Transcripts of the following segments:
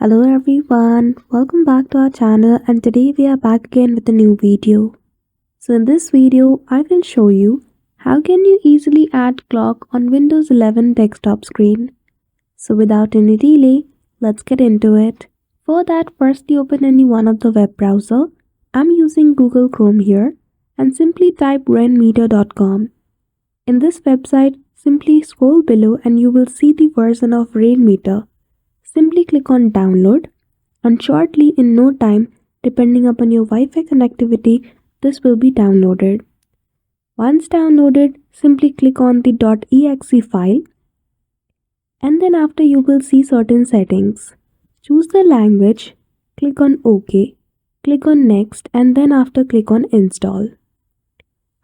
Hello everyone, welcome back to our channel and today we are back again with a new video. So in this video, I will show you how can you easily add clock on Windows 11 desktop screen. So without any delay, let's get into it. For that, firstly open any one of the web browser. I'm using Google Chrome here and simply type rainmeter.com. In this website, simply scroll below and you will see the version of Rainmeter. Simply click on download and shortly in no time, depending upon your Wi-Fi connectivity, this will be downloaded. Once downloaded, simply click on the .exe file and then after you will see certain settings. Choose the language, click on OK, click on next and then after click on install.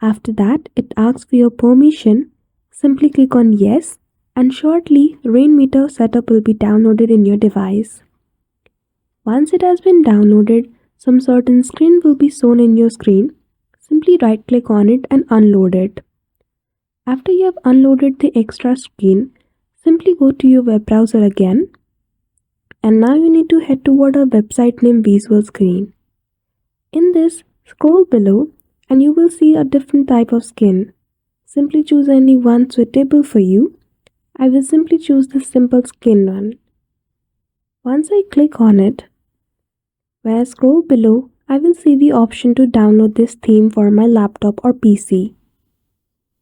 After that, it asks for your permission. Simply click on yes and shortly Rainmeter setup will be downloaded in your device. Once it has been downloaded, some certain screen will be shown in your screen. Simply right click on it and unload it. After you have unloaded the extra screen, simply go to your web browser again and now you need to head toward a website named Visual Screen. In this, scroll below and you will see a different type of skin. Simply choose any one suitable for you. I will simply choose the simple skin one. Once I click on it, when I scroll below, I will see the option to download this theme for my laptop or PC.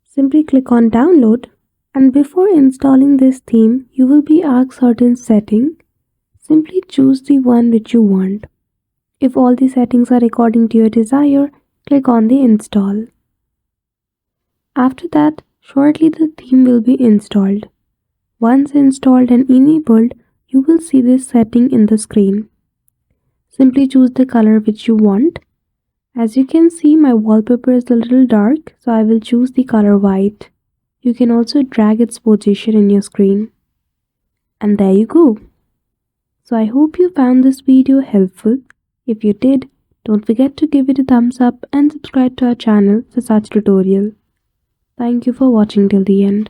Simply click on download and before installing this theme, you will be asked certain setting. Simply choose the one which you want. If all the settings are according to your desire, click on the install. After that, shortly the theme will be installed. Once installed and enabled, you will see this setting in the screen. Simply choose the color which you want. As you can see, my wallpaper is a little dark, so I will choose the color white. You can also drag its position in your screen. And there you go. So I hope you found this video helpful. If you did, don't forget to give it a thumbs up and subscribe to our channel for such tutorial. Thank you for watching till the end.